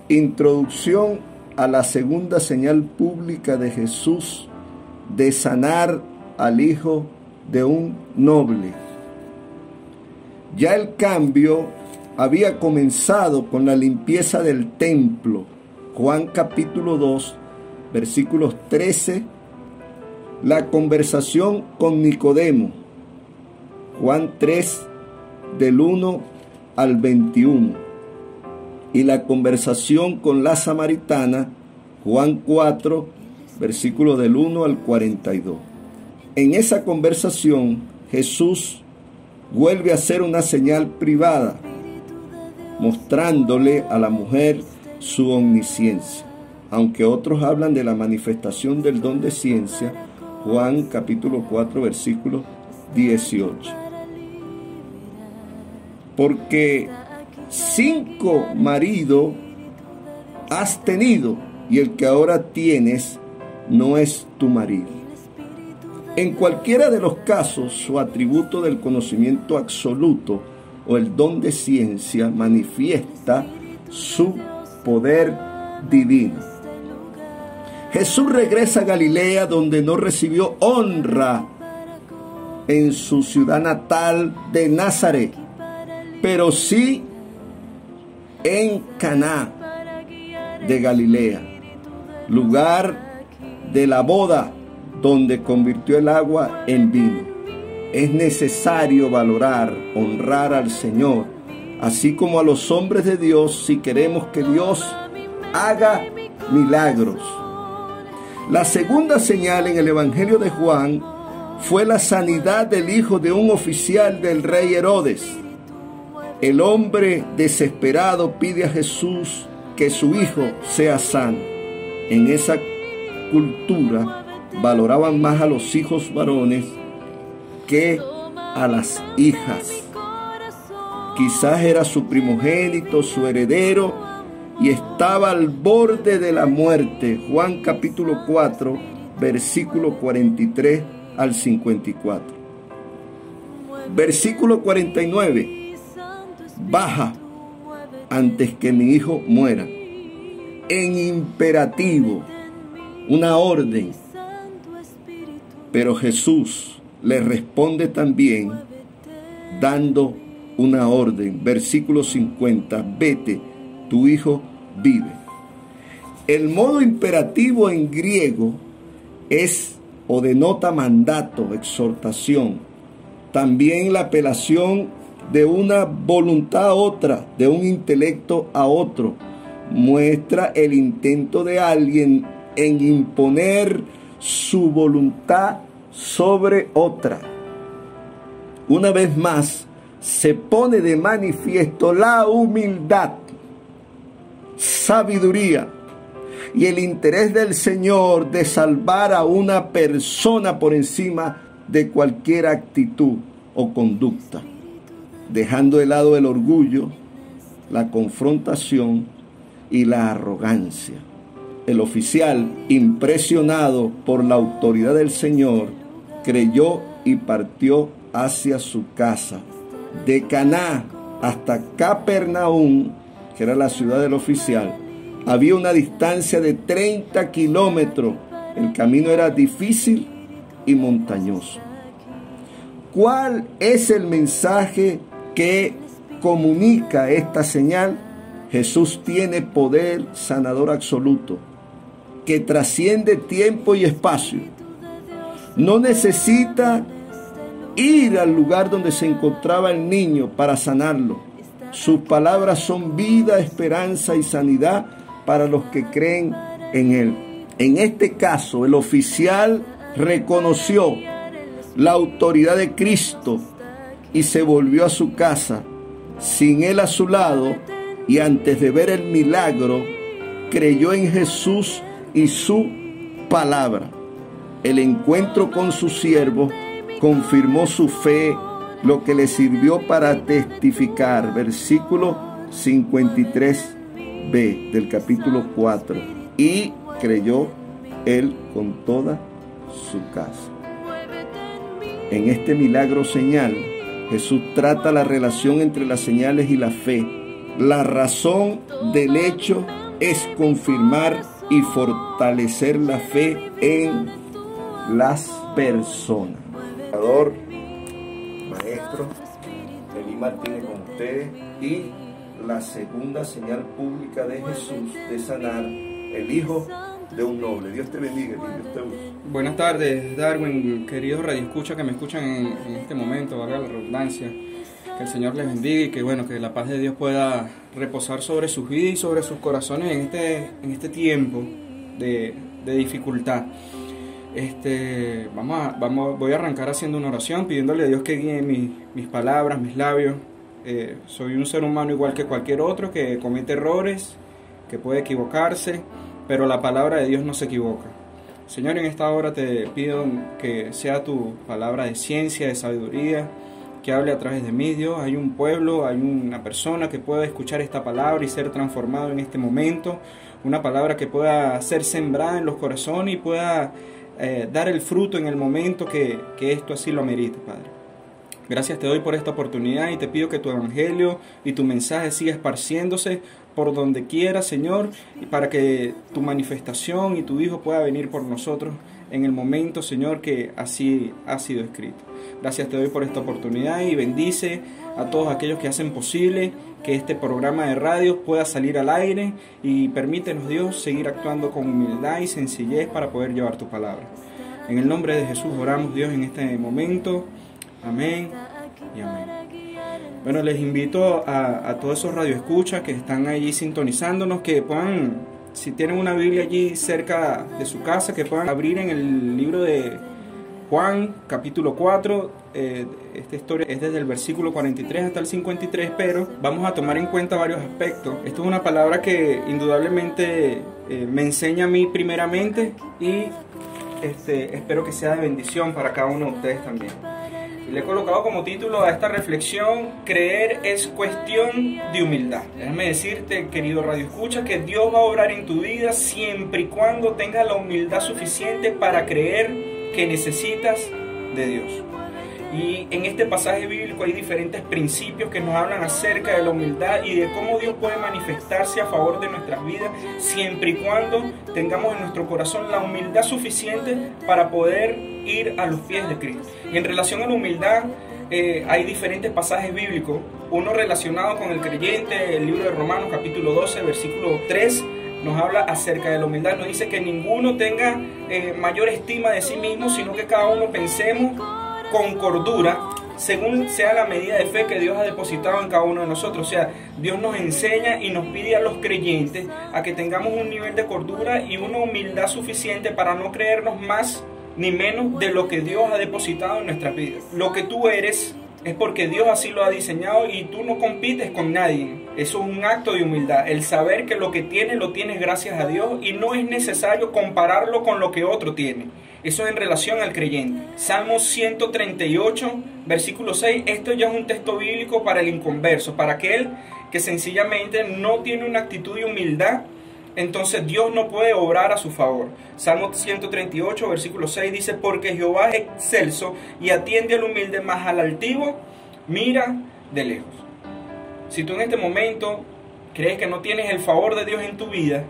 Introducción a la segunda señal pública de Jesús de sanar al hijo de un noble. Ya el cambio había comenzado con la limpieza del templo. Juan capítulo 2, versículos 13. La conversación con Nicodemo. Juan 3, del 1 al 21. Y la conversación con la samaritana. Juan 4, versículo del 1 al 42. En esa conversación, Jesús vuelve a hacer una señal privada, mostrándole a la mujer su omnisciencia. Aunque otros hablan de la manifestación del don de ciencia, Juan capítulo 4, versículo 18. Porque 5 maridos has tenido, y el que ahora tienes no es tu marido. En cualquiera de los casos, su atributo del conocimiento absoluto o el don de ciencia manifiesta su poder divino. Jesús regresa a Galilea, donde no recibió honra en su ciudad natal de Nazaret, pero sí en Caná de Galilea, lugar de la boda, donde convirtió el agua en vino. Es necesario valorar, honrar al Señor, así como a los hombres de Dios, si queremos que Dios haga milagros. La segunda señal en el Evangelio de Juan fue la sanidad del hijo de un oficial del rey Herodes. El hombre desesperado pide a Jesús que su hijo sea sano. En esa cultura valoraban más a los hijos varones que a las hijas. Quizás era su primogénito, su heredero, y estaba al borde de la muerte. Juan capítulo 4, versículo 43 al 54. Versículo 49. Baja antes que mi hijo muera. En imperativo, una orden. Pero Jesús le responde también dando una orden. Versículo 50. Vete, tu hijo vive. El modo imperativo en griego es o denota mandato, exhortación. También la apelación de una voluntad a otra, de un intelecto a otro. Muestra el intento de alguien en imponer su voluntad sobre otra. Una vez más, se pone de manifiesto la humildad, sabiduría y el interés del Señor de salvar a una persona por encima de cualquier actitud o conducta, dejando de lado el orgullo, la confrontación y la arrogancia. El oficial, impresionado por la autoridad del Señor, creyó y partió hacia su casa. De Caná hasta Capernaum, que era la ciudad del oficial, había una distancia de 30 kilómetros. El camino era difícil y montañoso. ¿Cuál es el mensaje que comunica esta señal? Jesús tiene poder sanador absoluto, que trasciende tiempo y espacio. No necesita ir al lugar donde se encontraba el niño para sanarlo. Sus palabras son vida, esperanza y sanidad para los que creen en Él. En este caso, el oficial reconoció la autoridad de Cristo y se volvió a su casa sin Él a su lado, y antes de ver el milagro, creyó en Jesús y su palabra. El encuentro con su siervo confirmó su fe, lo que le sirvió para testificar. Versículo 53b del capítulo 4. Y creyó él con toda su casa. En este milagro señal, Jesús trata la relación entre las señales y la fe, la razón del hecho es confirmar y fortalecer la fe en las personas. Salvador, maestro, Eli Martínez con ustedes, y la segunda señal pública de Jesús de sanar, el hijo de un noble. Dios te bendiga, Dios te use. Buenas tardes, Darwin, queridos radioescuchas que me escuchan en este momento, valga la redundancia. Que el Señor les bendiga y que la paz de Dios pueda reposar sobre sus vidas y sobre sus corazones en este tiempo de dificultad. Voy a arrancar haciendo una oración, pidiéndole a Dios que guíe mis palabras, mis labios. Soy un ser humano igual que cualquier otro que comete errores, que puede equivocarse, pero la palabra de Dios no se equivoca. Señor, en esta hora te pido que sea tu palabra de ciencia, de sabiduría, que hable a través de mí, Dios. Hay un pueblo, hay una persona que pueda escuchar esta palabra y ser transformado en este momento, una palabra que pueda ser sembrada en los corazones y pueda dar el fruto en el momento que esto así lo amerite, Padre. Gracias te doy por esta oportunidad y te pido que tu evangelio y tu mensaje siga esparciéndose por donde quiera, Señor, y para que tu manifestación y tu Hijo pueda venir por nosotros en el momento, Señor, que así ha sido escrito. Gracias te doy por esta oportunidad y bendice a todos aquellos que hacen posible que este programa de radio pueda salir al aire, y permítenos, Dios, seguir actuando con humildad y sencillez para poder llevar tu palabra. En el nombre de Jesús oramos, Dios, en este momento. Amén y amén. Bueno, les invito a todos esos radioescuchas que están allí sintonizándonos, que puedan, si tienen una Biblia allí cerca de su casa, que puedan abrir en el libro de Juan, capítulo 4. Esta historia es desde el versículo 43 hasta el 53, pero vamos a tomar en cuenta varios aspectos. Esto es una palabra que indudablemente me enseña a mí primeramente, y espero que sea de bendición para cada uno de ustedes también. Le he colocado como título a esta reflexión: creer es cuestión de humildad. Déjame decirte, querido radioescucha, que Dios va a obrar en tu vida siempre y cuando tengas la humildad suficiente para creer que necesitas de Dios. Y en este pasaje bíblico hay diferentes principios que nos hablan acerca de la humildad y de cómo Dios puede manifestarse a favor de nuestras vidas siempre y cuando tengamos en nuestro corazón la humildad suficiente para poder ir a los pies de Cristo. Y en relación a la humildad hay diferentes pasajes bíblicos, uno relacionado con el creyente. El libro de Romanos capítulo 12 versículo 3 nos habla acerca de la humildad. Nos dice que ninguno tenga mayor estima de sí mismo, sino que cada uno pensemos con cordura, según sea la medida de fe que Dios ha depositado en cada uno de nosotros. O sea, Dios nos enseña y nos pide a los creyentes a que tengamos un nivel de cordura y una humildad suficiente para no creernos más ni menos de lo que Dios ha depositado en nuestras vidas. Lo que tú eres es porque Dios así lo ha diseñado y tú no compites con nadie. Eso es un acto de humildad, el saber que lo que tienes lo tienes gracias a Dios y no es necesario compararlo con lo que otro tiene. Eso es en relación al creyente. Salmo 138, versículo 6. Esto ya es un texto bíblico para el inconverso, para aquel que sencillamente no tiene una actitud de humildad. Entonces Dios no puede obrar a su favor. Salmo 138, versículo 6 dice: porque Jehová es excelso y atiende al humilde, mas al altivo mira de lejos. Si tú en este momento crees que no tienes el favor de Dios en tu vida,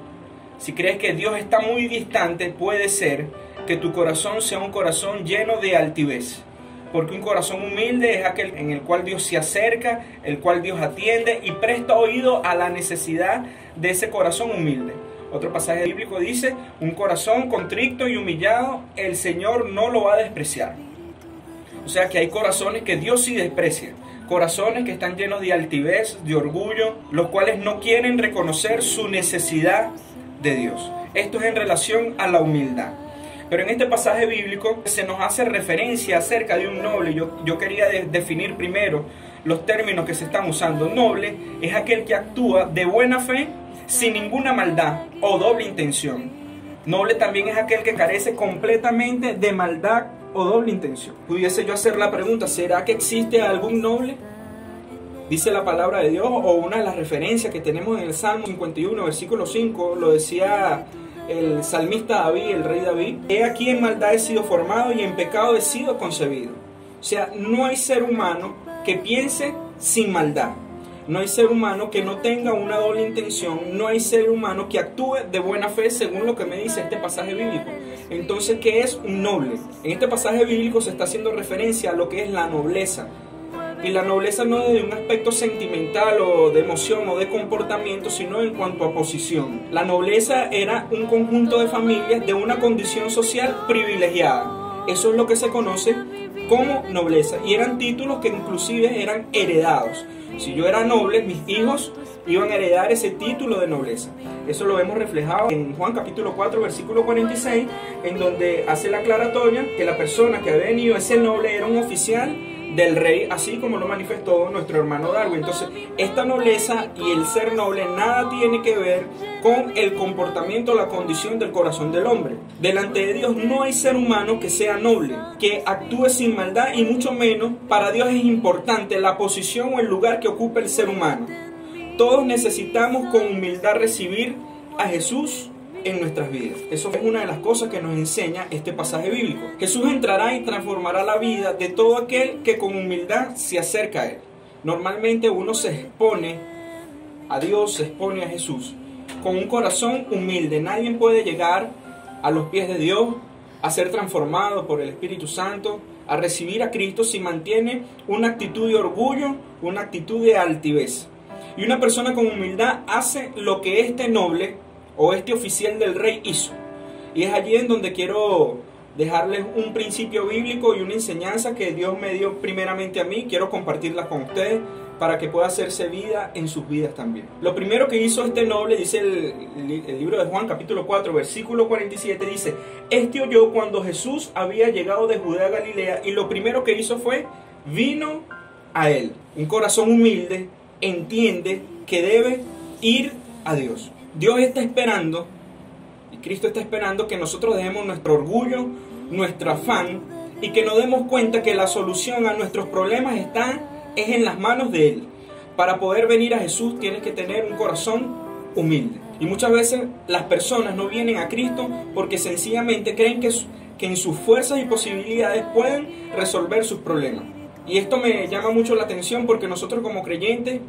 si crees que Dios está muy distante, puede ser que tu corazón sea un corazón lleno de altivez. Porque un corazón humilde es aquel en el cual Dios se acerca, el cual Dios atiende y presta oído a la necesidad de ese corazón humilde. Otro pasaje bíblico dice: un corazón contrito y humillado, el Señor no lo va a despreciar. O sea que hay corazones que Dios sí desprecia. Corazones que están llenos de altivez, de orgullo, los cuales no quieren reconocer su necesidad de Dios. Esto es en relación a la humildad. Pero en este pasaje bíblico se nos hace referencia acerca de un noble. Yo quería definir primero los términos que se están usando. Noble es aquel que actúa de buena fe, sin ninguna maldad o doble intención. Noble también es aquel que carece completamente de maldad o doble intención. Pudiese yo hacer la pregunta: ¿será que existe algún noble? Dice la palabra de Dios, o una de las referencias que tenemos en el Salmo 51, versículo 5, lo decía el salmista David, el rey David: he aquí en maldad he sido formado y en pecado he sido concebido. O sea, no hay ser humano que piense sin maldad. No hay ser humano que no tenga una doble intención, no hay ser humano que actúe de buena fe según lo que me dice este pasaje bíblico. Entonces, ¿qué es un noble? En este pasaje bíblico se está haciendo referencia a lo que es la nobleza. Y la nobleza no es de un aspecto sentimental o de emoción o de comportamiento, sino en cuanto a posición. La nobleza era un conjunto de familias de una condición social privilegiada. Eso es lo que se conoce como nobleza. Y eran títulos que inclusive eran heredados. Si yo era noble, mis hijos iban a heredar ese título de nobleza. Eso lo vemos reflejado en Juan capítulo 4, versículo 46, en donde hace la aclaratoria que la persona que había venido a ser noble era un oficial del rey, así como lo manifestó nuestro hermano Darwin. Entonces, esta nobleza y el ser noble nada tiene que ver con el comportamiento o la condición del corazón del hombre. Delante de Dios no hay ser humano que sea noble, que actúe sin maldad, y mucho menos para Dios es importante la posición o el lugar que ocupe el ser humano. Todos necesitamos con humildad recibir a Jesús en nuestras vidas. Eso es una de las cosas que nos enseña este pasaje bíblico. Jesús entrará y transformará la vida de todo aquel que con humildad se acerca a Él. Normalmente uno se expone a Dios, se expone a Jesús con un corazón humilde. Nadie puede llegar a los pies de Dios, a ser transformado por el Espíritu Santo, a recibir a Cristo si mantiene una actitud de orgullo, una actitud de altivez. Y una persona con humildad hace lo que este noble o este oficial del rey hizo. Y es allí en donde quiero dejarles un principio bíblico y una enseñanza que Dios me dio primeramente a mí. Quiero compartirla con ustedes para que pueda hacerse vida en sus vidas también. Lo primero que hizo este noble, dice el libro de Juan capítulo 4 versículo 47, dice: este oyó cuando Jesús había llegado de Judea a Galilea, y lo primero que hizo fue vino a él. Un corazón humilde entiende que debe ir a Dios. Dios está esperando, y Cristo está esperando, que nosotros dejemos nuestro orgullo, nuestro afán, y que nos demos cuenta que la solución a nuestros problemas es en las manos de Él. Para poder venir a Jesús tienes que tener un corazón humilde. Y muchas veces las personas no vienen a Cristo porque sencillamente creen que en sus fuerzas y posibilidades pueden resolver sus problemas. Y esto me llama mucho la atención porque nosotros como creyentes,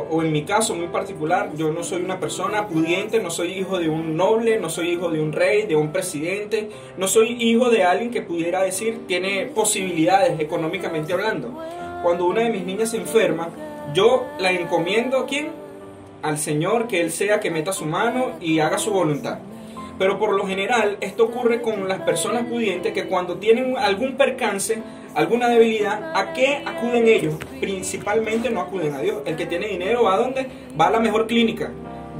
o en mi caso muy particular, yo no soy una persona pudiente, no soy hijo de un noble, no soy hijo de un rey, de un presidente, no soy hijo de alguien que pudiera decir tiene posibilidades económicamente hablando. Cuando una de mis niñas se enferma, yo la encomiendo ¿a quién? Al Señor, que Él sea que meta su mano y haga su voluntad. Pero por lo general esto ocurre con las personas pudientes, que cuando tienen algún percance, alguna debilidad, ¿a qué acuden ellos? Principalmente no acuden a Dios. El que tiene dinero va a ¿dónde? Va a la mejor clínica,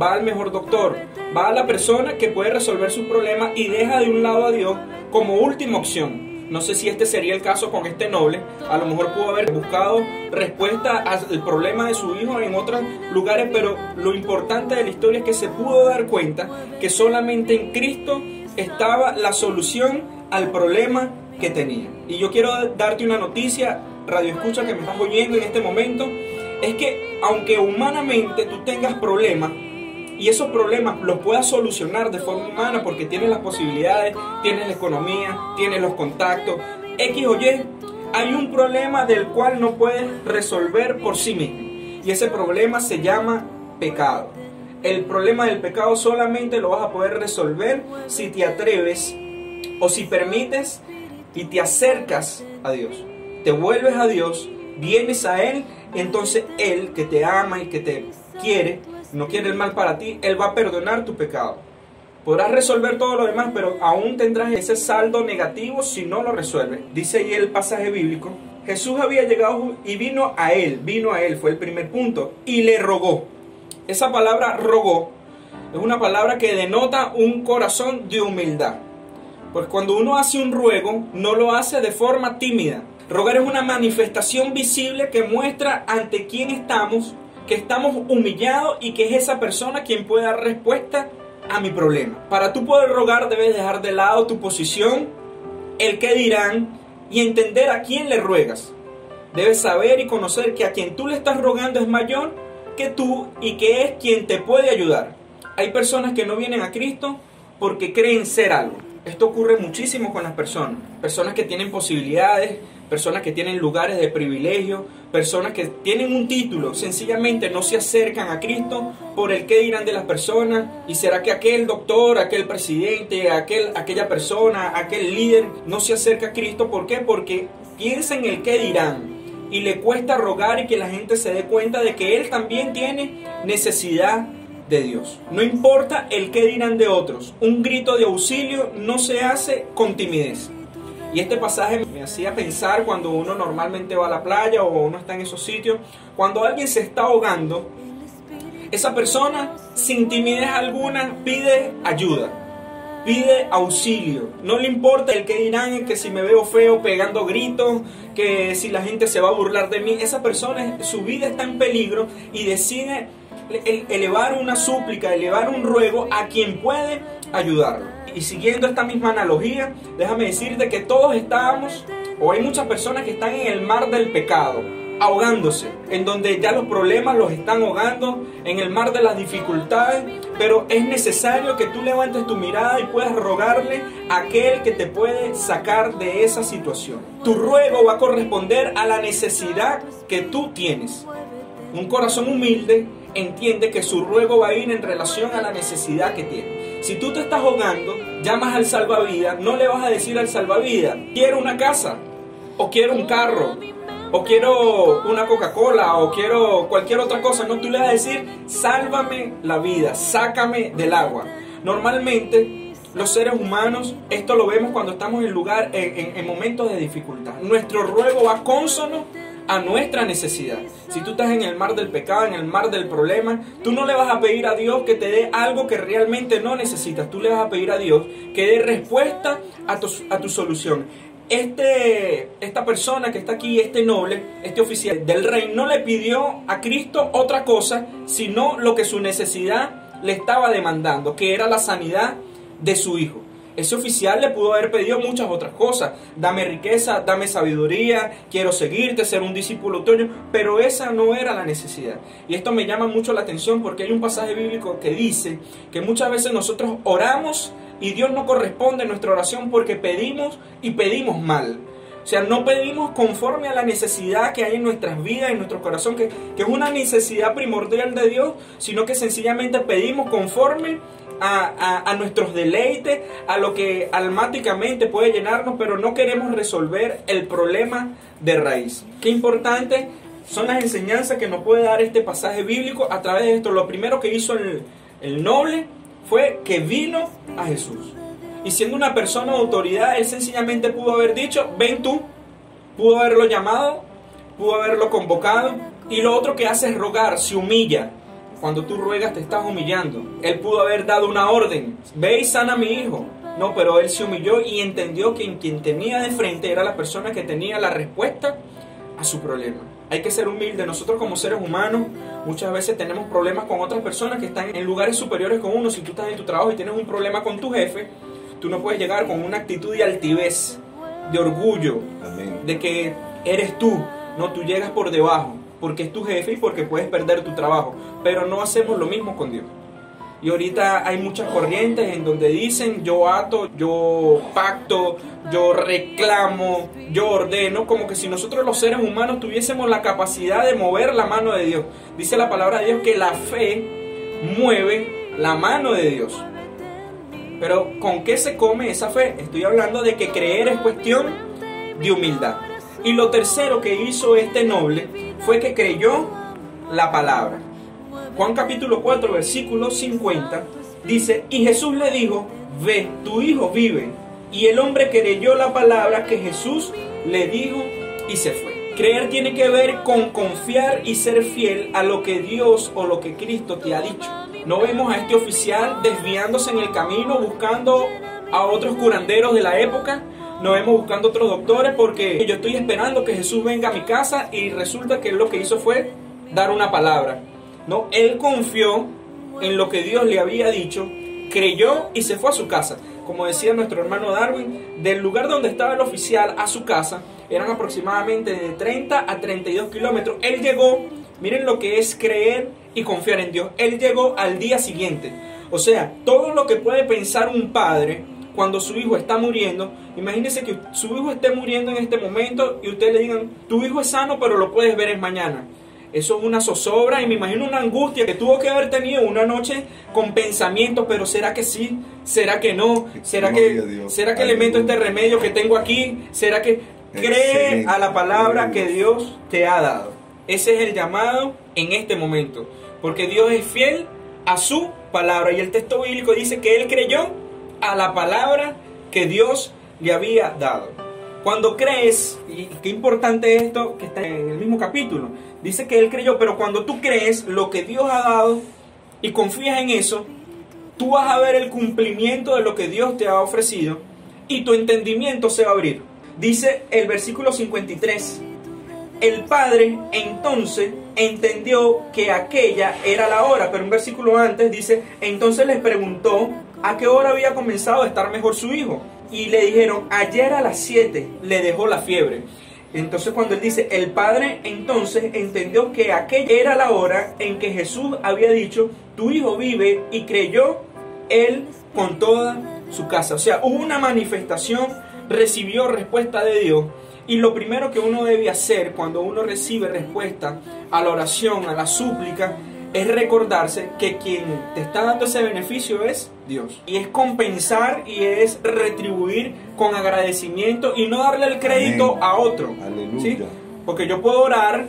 va al mejor doctor, va a la persona que puede resolver sus problemas y deja de un lado a Dios como última opción. No sé si este sería el caso con este noble. A lo mejor pudo haber buscado respuesta al problema de su hijo en otros lugares, pero lo importante de la historia es que se pudo dar cuenta que solamente en Cristo estaba la solución al problema que tenía. Y yo quiero darte una noticia, radio escucha, que me estás oyendo en este momento, es que aunque humanamente tú tengas problemas, y esos problemas los puedas solucionar de forma humana porque tienes las posibilidades, tienes la economía, tienes los contactos, X o Y, hay un problema del cual no puedes resolver por sí mismo. Y ese problema se llama pecado. El problema del pecado solamente lo vas a poder resolver si te atreves o si permites y te acercas a Dios. Te vuelves a Dios, vienes a Él, entonces Él, que te ama y que te quiere, no quiere el mal para ti, Él va a perdonar tu pecado. Podrás resolver todo lo demás, pero aún tendrás ese saldo negativo si no lo resuelves. Dice ahí el pasaje bíblico: Jesús había llegado y vino a él, fue el primer punto, y le rogó. Esa palabra rogó es una palabra que denota un corazón de humildad. Pues cuando uno hace un ruego, no lo hace de forma tímida. Rogar es una manifestación visible que muestra ante quién estamos, que estamos humillados y que es esa persona quien puede dar respuesta a mi problema. Para tú poder rogar debes dejar de lado tu posición, el qué dirán, y entender a quién le ruegas. Debes saber y conocer que a quien tú le estás rogando es mayor que tú y que es quien te puede ayudar. Hay personas que no vienen a Cristo porque creen ser algo. Esto ocurre muchísimo con las personas que tienen posibilidades, personas que tienen lugares de privilegio, personas que tienen un título, sencillamente no se acercan a Cristo por el qué dirán de las personas. ¿Y será que aquel doctor, aquel presidente, aquella persona, aquel líder no se acerca a Cristo? ¿Por qué? Porque piensa en el qué dirán y le cuesta rogar y que la gente se dé cuenta de que él también tiene necesidad de Dios. No importa el qué dirán de otros, un grito de auxilio no se hace con timidez. Y este pasaje me hacía pensar cuando uno normalmente va a la playa o uno está en esos sitios, cuando alguien se está ahogando, esa persona sin timidez alguna pide ayuda, pide auxilio. No le importa el que dirán, que si me veo feo pegando gritos, que si la gente se va a burlar de mí. Esa persona, su vida está en peligro y decide elevar una súplica, elevar un ruego a quien puede ayudarlo. Y siguiendo esta misma analogía, déjame decirte que todos estábamos, o hay muchas personas que están en el mar del pecado, ahogándose, en donde ya los problemas los están ahogando, en el mar de las dificultades, pero es necesario que tú levantes tu mirada y puedas rogarle a aquel que te puede sacar de esa situación. Tu ruego va a corresponder a la necesidad que tú tienes. Un corazón humilde entiende que su ruego va a ir en relación a la necesidad que tiene. Si tú te estás ahogando, llamas al salvavidas, no le vas a decir al salvavidas, quiero una casa, o quiero un carro, o quiero una Coca-Cola, o quiero cualquier otra cosa. No, tú le vas a decir, sálvame la vida, sácame del agua. Normalmente, los seres humanos, esto lo vemos cuando estamos en momentos de dificultad. Nuestro ruego va cónsono a nuestra necesidad. Si tú estás en el mar del pecado, en el mar del problema, tú no le vas a pedir a Dios que te dé algo que realmente no necesitas. Tú le vas a pedir a Dios que dé respuesta a tu solución. Esta persona que está aquí, este noble, este oficial del rey, no le pidió a Cristo otra cosa, sino lo que su necesidad le estaba demandando, que era la sanidad de su hijo. Ese oficial le pudo haber pedido muchas otras cosas. Dame riqueza, dame sabiduría, quiero seguirte, ser un discípulo tuyo. Pero esa no era la necesidad. Y esto me llama mucho la atención porque hay un pasaje bíblico que dice que muchas veces nosotros oramos y Dios no corresponde a nuestra oración porque pedimos y pedimos mal. O sea, no pedimos conforme a la necesidad que hay en nuestras vidas, en nuestro corazón, que es una necesidad primordial de Dios, sino que sencillamente pedimos conforme a nuestros deleites, a lo que almáticamente puede llenarnos, pero no queremos resolver el problema de raíz. Qué importante son las enseñanzas que nos puede dar este pasaje bíblico a través de esto. Lo primero que hizo el noble fue que vino a Jesús. Y siendo una persona de autoridad, él sencillamente pudo haber dicho, ven tú, pudo haberlo llamado, pudo haberlo convocado. Y lo otro que hace es rogar, se humilla. Cuando tú ruegas te estás humillando. Él pudo haber dado una orden, ve y sana a mi hijo. No, pero él se humilló y entendió que quien tenía de frente era la persona que tenía la respuesta a su problema. Hay que ser humilde. Nosotros como seres humanos muchas veces tenemos problemas con otras personas que están en lugares superiores con uno. Si tú estás en tu trabajo y tienes un problema con tu jefe, tú no puedes llegar con una actitud de altivez, de orgullo, amén, de que eres tú. No, tú llegas por debajo, porque es tu jefe y porque puedes perder tu trabajo. Pero no hacemos lo mismo con Dios. Y ahorita hay muchas corrientes en donde dicen yo ato, yo pacto, yo reclamo, yo ordeno, como que si nosotros los seres humanos tuviésemos la capacidad de mover la mano de Dios. Dice la palabra de Dios que la fe mueve la mano de Dios. Pero ¿con qué se come esa fe? Estoy hablando de que creer es cuestión de humildad. Y lo tercero que hizo este noble fue que creyó la palabra. Juan capítulo 4, versículo 50, dice, y Jesús le dijo, ve, tu hijo vive. Y el hombre creyó la palabra que Jesús le dijo y se fue. Creer tiene que ver con confiar y ser fiel a lo que Dios o lo que Cristo te ha dicho. No vemos a este oficial desviándose en el camino buscando a otros curanderos de la época. No vemos buscando otros doctores porque yo estoy esperando que Jesús venga a mi casa y resulta que él lo que hizo fue dar una palabra. No, él confió en lo que Dios le había dicho, creyó y se fue a su casa. Como decía nuestro hermano Darwin, del lugar donde estaba el oficial a su casa eran aproximadamente de 30 a 32 kilómetros. Él llegó, miren lo que es creer y confiar en Dios. Él llegó al día siguiente. O sea, todo lo que puede pensar un padre cuando su hijo está muriendo. Imagínese que su hijo esté muriendo en este momento y usted le digan, tu hijo es sano, pero lo puedes ver es mañana. Eso es una zozobra y me imagino una angustia que tuvo que haber tenido una noche con pensamientos, pero ¿será que sí? ¿Será que no? ¿Será que le meto este remedio que tengo aquí? ¿Será que cree a la palabra que Dios te ha dado? Ese es el llamado en este momento, porque Dios es fiel a su palabra y el texto bíblico dice que él creyó a la palabra que Dios le había dado. Cuando crees, y qué importante es esto que está en el mismo capítulo, dice que él creyó, pero cuando tú crees lo que Dios ha dado y confías en eso, tú vas a ver el cumplimiento de lo que Dios te ha ofrecido y tu entendimiento se va a abrir. Dice el versículo 53, el padre entonces entendió que aquella era la hora, pero un versículo antes dice, entonces les preguntó a qué hora había comenzado a estar mejor su hijo. Y le dijeron, ayer a las 7 le dejó la fiebre. Entonces cuando él dice, el padre entonces entendió que aquella era la hora en que Jesús había dicho, tu hijo vive, y creyó él con toda su casa. O sea, hubo una manifestación, recibió respuesta de Dios. Y lo primero que uno debe hacer cuando uno recibe respuesta a la oración, a la súplica, es recordarse que quien te está dando ese beneficio es Dios. Y es compensar y es retribuir con agradecimiento y no darle el crédito a otro. ¿Sí? Porque yo puedo orar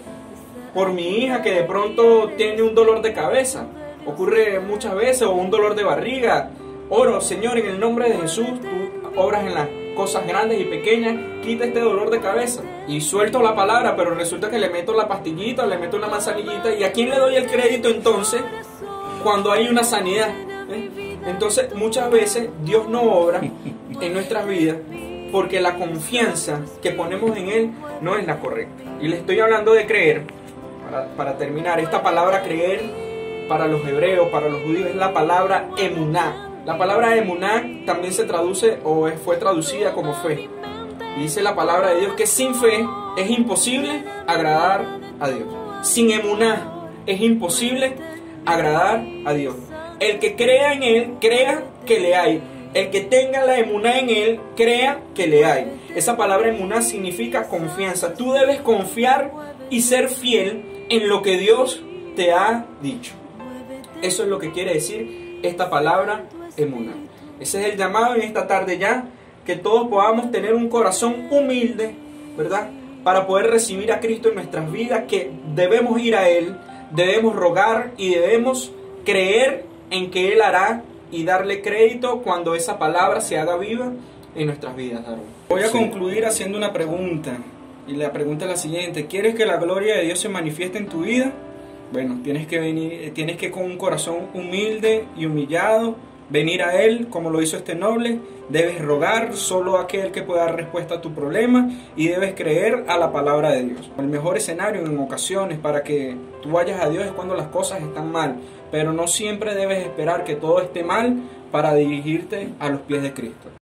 por mi hija que de pronto tiene un dolor de cabeza. Ocurre muchas veces, o un dolor de barriga. Oro, Señor, en el nombre de Jesús, tú obras en las cosas grandes y pequeñas, quita este dolor de cabeza. Y suelto la palabra, pero resulta que le meto la pastillita, le meto una manzanillita. ¿Y a quién le doy el crédito entonces cuando hay una sanidad? Entonces muchas veces Dios no obra en nuestras vidas porque la confianza que ponemos en Él no es la correcta. Y le estoy hablando de creer, para terminar. Esta palabra creer para los hebreos, para los judíos, es la palabra emuná. La palabra emuná también se traduce o fue traducida como fe. Y dice la palabra de Dios que sin fe es imposible agradar a Dios. Sin emuná es imposible agradar a Dios. El que crea en Él, crea que le hay. El que tenga la emuná en Él, crea que le hay. Esa palabra emuná significa confianza. Tú debes confiar y ser fiel en lo que Dios te ha dicho. Eso es lo que quiere decir esta palabra emuná. Ese es el llamado en esta tarde ya, que todos podamos tener un corazón humilde, ¿verdad? Para poder recibir a Cristo en nuestras vidas, que debemos ir a Él, debemos rogar y debemos creer en que Él hará y darle crédito cuando esa palabra se haga viva en nuestras vidas. Voy a concluir haciendo una pregunta, y la pregunta es la siguiente: ¿quieres que la gloria de Dios se manifieste en tu vida? Bueno, tienes que con un corazón humilde y humillado venir a Él como lo hizo este noble. Debes rogar solo a aquel que pueda dar respuesta a tu problema y debes creer a la palabra de Dios. El mejor escenario en ocasiones para que tú vayas a Dios es cuando las cosas están mal, pero no siempre debes esperar que todo esté mal para dirigirte a los pies de Cristo.